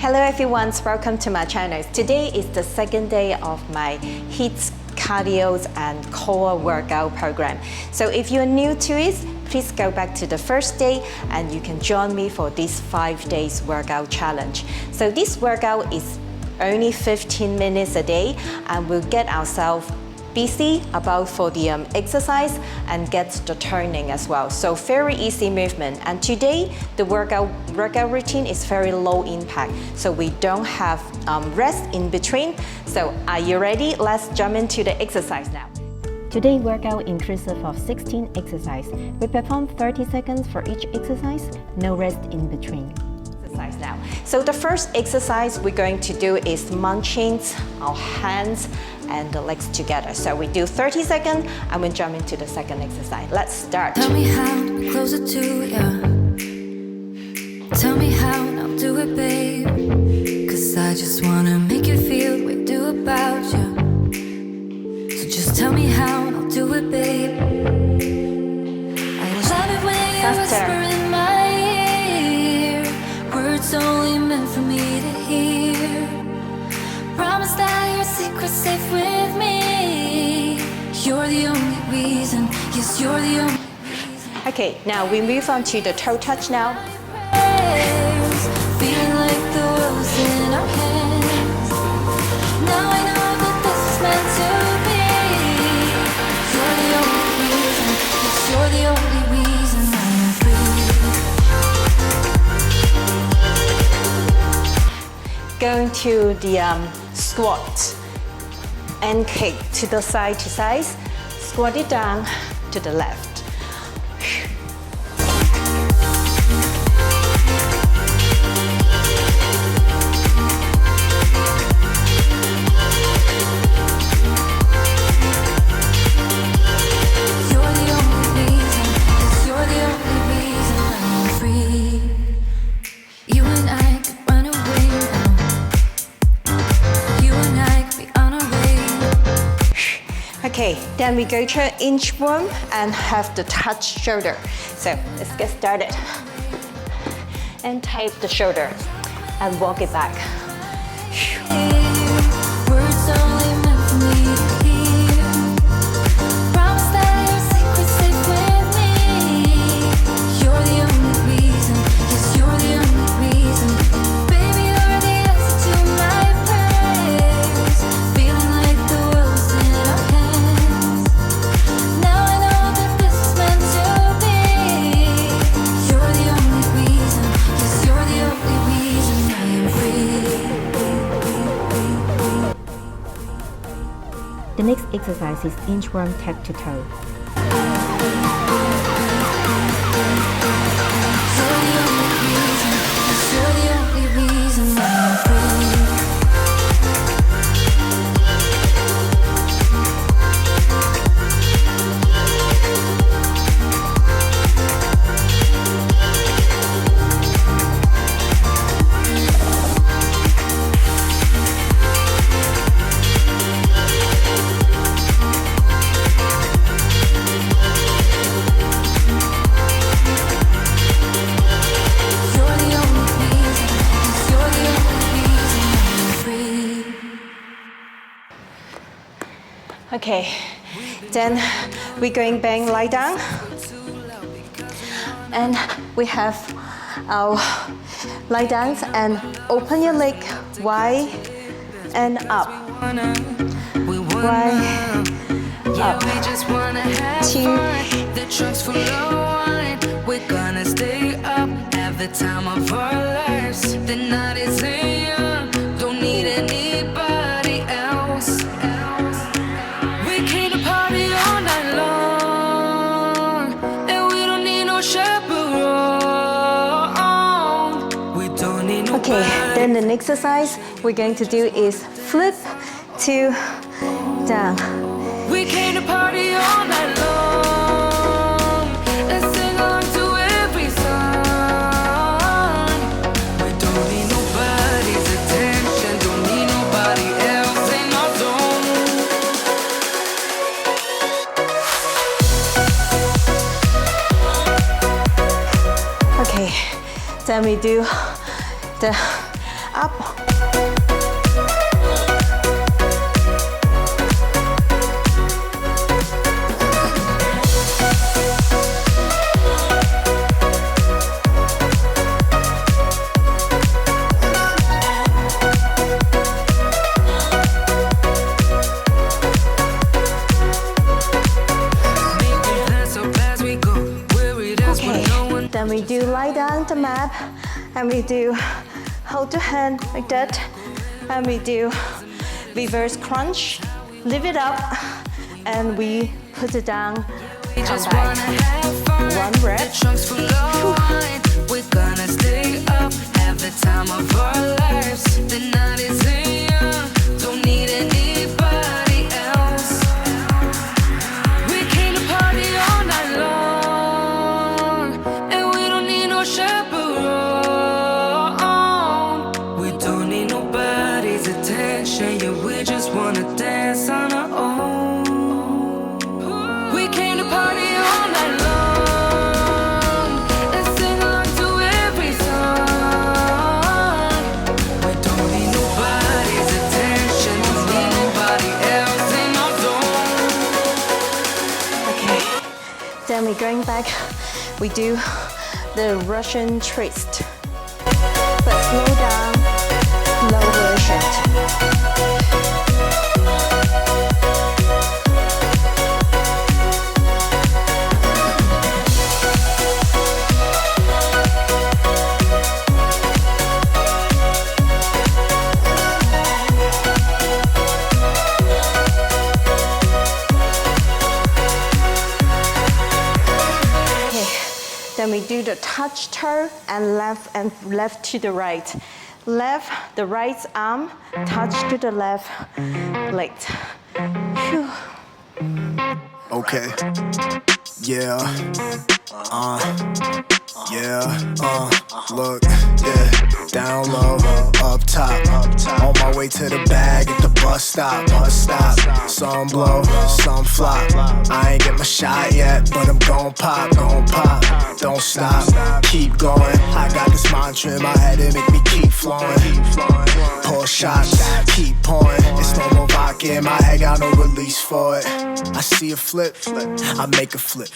Hello everyone, welcome to my channel. Today is the second day of my HIIT cardio and core workout program. So if you're new to it, please go back to the first day and you can join me for this 5 days workout challenge. So this workout is only 15 minutes a day and we'll get ourselves busy about for the exercise and get the turning as well. So very easy movement. And today the workout routine is very low impact. So we don't have rest in between. So are you ready? Let's jump into the exercise now. Today workout inclusive of 16 exercises. We perform 30 seconds for each exercise, no rest in between. Now. So the first exercise we're going to do is munching our hands and the legs together. So we do 30 seconds and we jump into the second exercise. Let's start. Tell me how to close it to ya. Tell me how and I'll do it, babe. Cause I just wanna make you feel what I do about you. So just tell me how and I'll do it, babe. I love it when you whisper in my ear. Words only meant for me to hear. Promise that your secret's safe with me. You're the only reason. Yes, you're the only reason. Okay, now we move on to the toe touch now. Feeling like the world's in our hands. Now I know that this is meant to be. You're the only reason. Yes, you're the only reason I'm free. Going to the squat and kick to the side, squat it down to the left. You're the only reason. Yes, you're the only reason I'm free. You and I could run away now. You and I could be on our way. Okay, then we go to inchworm and have the touch shoulder. So let's get started. And tape the shoulder and walk it back. Words only meant for me to hear. Promise that your secret's safe with me. You're the only reason. Yes, you're the only reason. Baby, you're the answer to my prayers. Feeling like the world's in our hands. Now I know that this is meant to be. You're the only reason. Yes, you're the only reason I am free. The next exercise is inchworm tap to toe. You're the only reason. Yes, you're the only reason I'm free. You're the only reason. Yes, you're the only reason I'm free. Okay, then we're going bang lie down. And we have our lie down and open your leg wide and up. Wide, up. We just wanna have Two. fun. The trunk's full of wine. We're gonna stay up, have the time of our lives. The night is young, don't need anybody else. We came to party all night long, and we don't need no chaperone. We don't need no. Okay, then the next exercise we're going to do is flip to down. We came to party all night long and sing along to every song. We don't need nobody's attention, don't need nobody else in our zone. Okay, then we do the up. Then we do lie down the mat, and we do hold the hand like that, and we do reverse crunch, lift it up, and we put it down, come back. One breath. We're gonna stay up, have the time of our lives. The night is young, don't need anybody else. We came to party all night long, and we don't need no chaperone. We don't need nobody's attention, yeah, we just wanna dance on our own. We came to party all night long and sing along to every song. We don't need nobody's attention, don't need nobody else in our zone. Okay, then we're going back. We do the Russian twist, but slow down, slow version. Then we do the touch toe and left to the right. Left, the right arm, touch to the left leg. Phew. Okay. Yeah. Look, yeah. Down low, up top. On my way to the bag at the bus stop. Some blow, some flop. I ain't get my shot yet, but I'm gon' pop. Don't stop, keep going. I got this mantra in my head, it make me keep flowing. Pour shots, keep pouring. It's no more vodka in my head, got no release for it. I see a flip, I make a flip.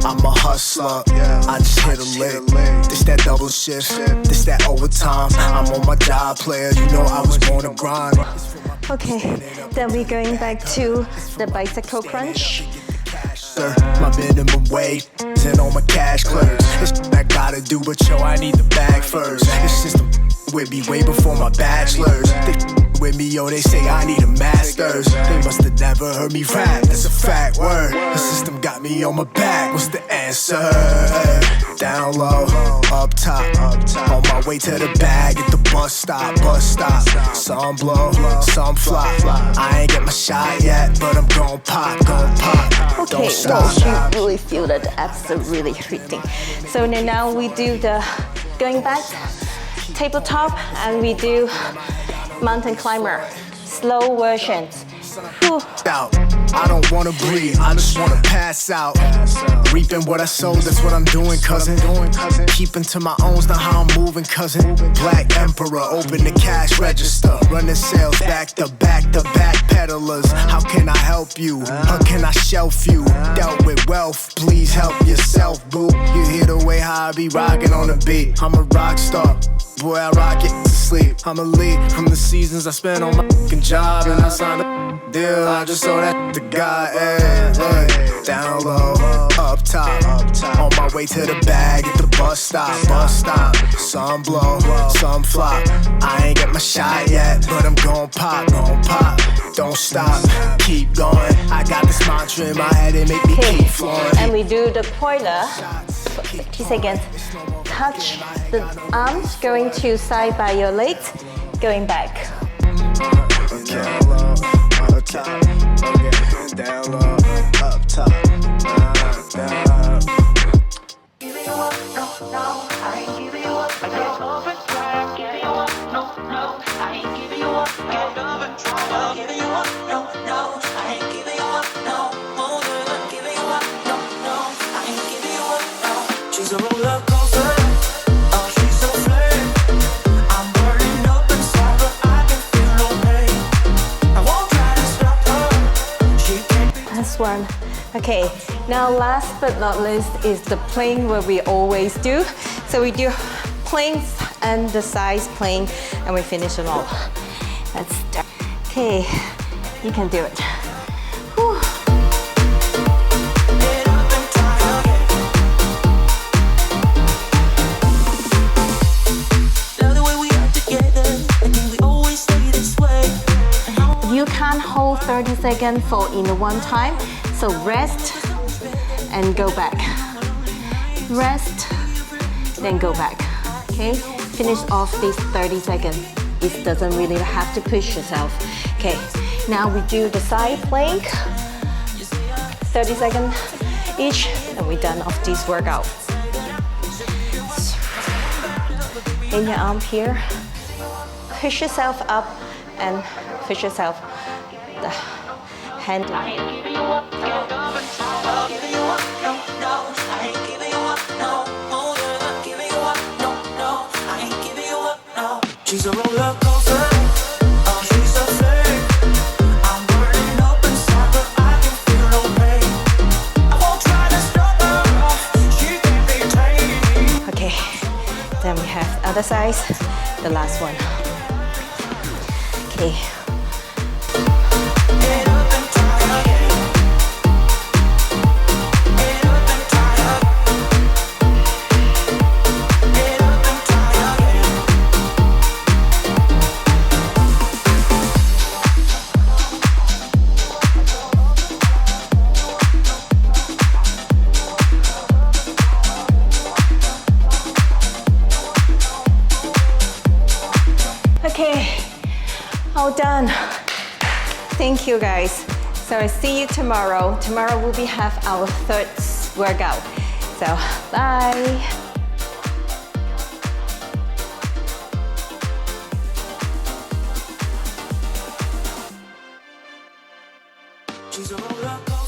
I'm a hustler, I just hit a lick. This that double shift, this that overtime. I'm on my job, player, you know I was born to grind. Okay, then we're going back to the bicycle crunch. My minimum wage and all my cash clears. It's I gotta do, but yo, I need the bag first. It's just with me way before my bachelor's. They with me, yo, they say I need a master's. They must have never heard me rap, that's a fact word. The system got me on my back, what's the answer? Down low, up top. On my way to the bag at the bus stop. Some blow, some flop. I ain't get my shot yet, but I'm gon' pop. Okay, Don't stop. you really feel that the abs are really hitting. So now we do the going back, tabletop, and we do mountain climber, slow versions. Whew. Out. I don't wanna breathe, I just wanna pass out. Reaping what I sowed, that's what I'm doing, cousin. Keeping to my own's not how I'm moving, cousin. Black Emperor, open the cash register. Running sales back to back peddlers. How can I help you? How can I shelf you? Dealt with wealth, please help yourself, boo. You hear the way how I be rocking on the beat. I'm a rock star. Boy, I rock it to sleep. I'm a lead from the seasons I spent on my fucking job, and I signed a deal. I just sold that to God. Hey, down low, up top. On my way to the bag at the bus stop. Some blow, some flop. I ain't get my shot yet, but I'm gon' pop. Don't stop, keep going. I got this mantra in my head, it make me keep flowing. And we do the pointer. 60 seconds. Touch the arms, going to side by your legs, going back. Down low, up top. Down low, up top. Down. Giving you up, no, I ain't giving you up. I take over time, giving you up, no, I ain't giving you up. Get over time, giving you up, no, I ain't giving you up, no. Giving you up, no, I ain't giving you up, no. She's a roller coaster, oh she's so flirty. I'm burning up inside. Okay, now last but not least is the plank where we always do. So we do planks and the sides plank and we finish it all. Let's start. Okay, you can do it. Whew. You can't hold 30 seconds for in one time, so rest and go back. Rest, then go back. Okay, finish off these 30 seconds. It doesn't really have to push yourself. Okay, now we do the side plank. 30 seconds each, and we're done of this workout. In your arm here, push yourself up and push yourself the hand line. She's a roller coaster. Oh, she's a flame. I'm burning up inside, but I can feel no pain. I won't try to stop her. She can't be tamed. Okay, then we have the other side, the last one. Okay. Okay, all done. Thank you guys. So I see you tomorrow. Tomorrow we'll have our third workout. So bye. She's a roller coaster.